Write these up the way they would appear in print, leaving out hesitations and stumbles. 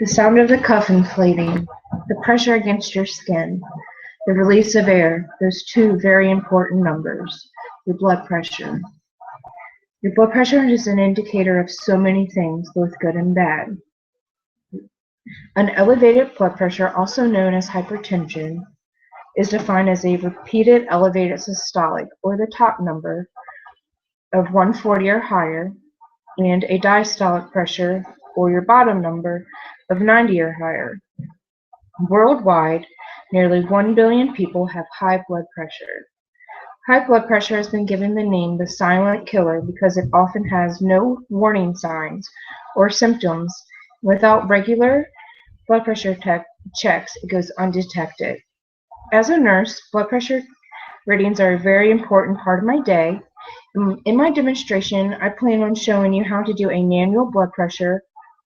The sound of the cuff inflating, the pressure against your skin, the release of air, those two very important numbers, your blood pressure. Your blood pressure is an indicator of so many things, both good and bad. An elevated blood pressure, also known as hypertension, is defined as a repeated elevated systolic, or the top number, of 140 or higher, and a diastolic pressure, or your bottom number, of 90 or higher. Worldwide, nearly 1 billion people have high blood pressure. High blood pressure has been given the name the silent killer because it often has no warning signs or symptoms. Without regular blood pressure checks, it goes undetected. As a nurse, blood pressure readings are a very important part of my day. In my demonstration, I plan on showing you how to do a manual blood pressure.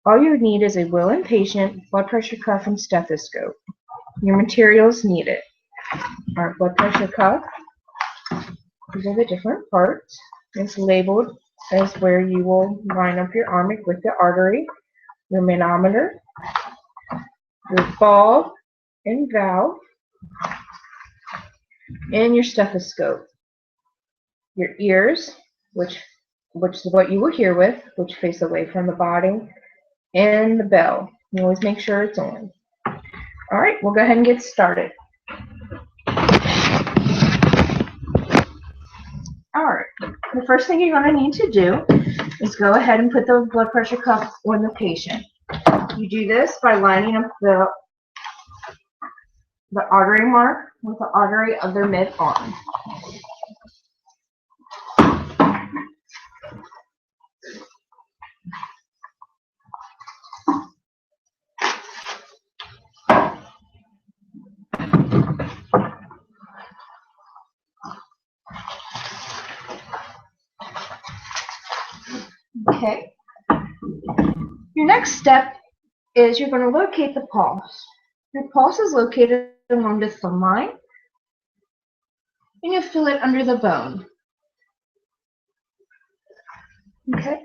All you need is a willing patient, blood pressure cuff, and stethoscope. Your materials needed are blood pressure cuff. These are the different parts. It's labeled as where you will line up your arm with the artery, your manometer, your bulb and valve, and your stethoscope. Your ears, which is what you will hear with, which face away from the body, and the bell. You always make sure it's on. All right, we'll go ahead and get started. All right, the first thing you're going to need to do is go ahead and put the blood pressure cuff on the patient. You do this by lining up the artery mark with the artery of their mid-arm. Okay. Your next step is you're going to locate the pulse. Your pulse is located along the thumb line, and you feel it under the bone. Okay.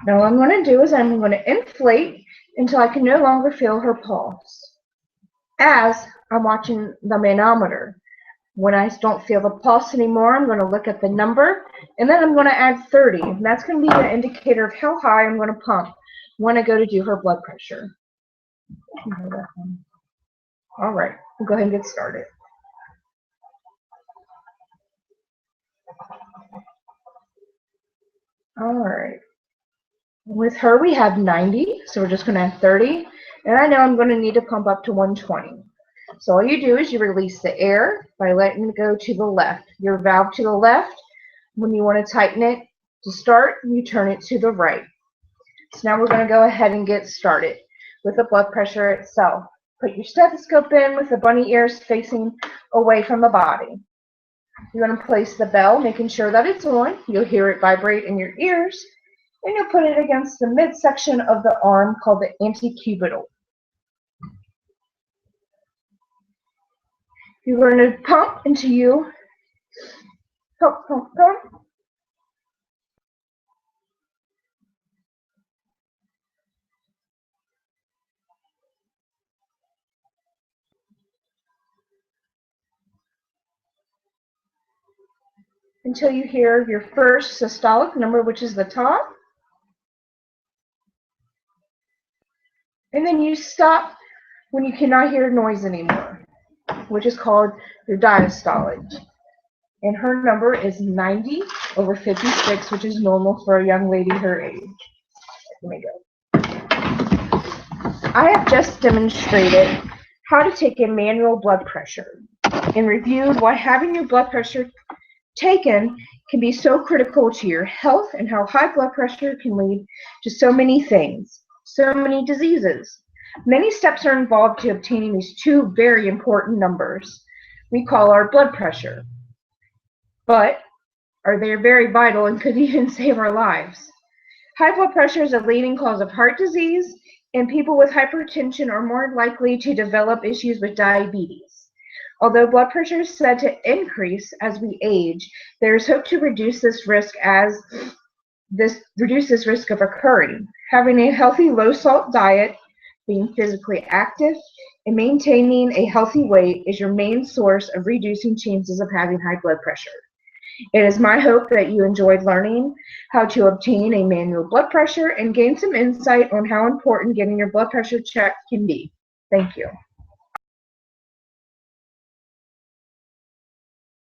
Now what I'm going to do is I'm going to inflate until I can no longer feel her pulse. As I'm watching the manometer. When I don't feel the pulse anymore, I'm going to look at the number, and then I'm going to add 30. And that's going to be an indicator of how high I'm going to pump when I go to do her blood pressure. All right, we'll go ahead and get started. All right. With her, we have 90, so we're just going to add 30. And I know I'm going to need to pump up to 120. So all you do is you release the air by letting it go to the left. Your valve to the left. When you want to tighten it to start, you turn it to the right. So now we're going to go ahead and get started with the blood pressure itself. Put your stethoscope in with the bunny ears facing away from the body. You're going to place the bell, making sure that it's on. You'll hear it vibrate in your ears, and you'll put it against the midsection of the arm called the antecubital. You're going to pump until you pump, pump, pump. Until you hear your first systolic number, which is the top. And then you stop when you cannot hear noise anymore, which is called your diastolic. And her number is 90/56, which is normal for a young lady her age. Let me go. I have just demonstrated how to take a manual blood pressure and reviewed why having your blood pressure taken can be so critical to your health and how high blood pressure can lead to so many things, so many diseases. Many steps are involved to obtaining these two very important numbers we call our blood pressure. But are they very vital and could even save our lives? High blood pressure is a leading cause of heart disease, and people with hypertension are more likely to develop issues with diabetes. Although blood pressure is said to increase as we age, there is hope to reduce this risk as this reduces risk of occurring. Having a healthy low-salt diet, being physically active, and maintaining a healthy weight is your main source of reducing chances of having high blood pressure. It is my hope that you enjoyed learning how to obtain a manual blood pressure and gain some insight on how important getting your blood pressure checked can be. Thank you.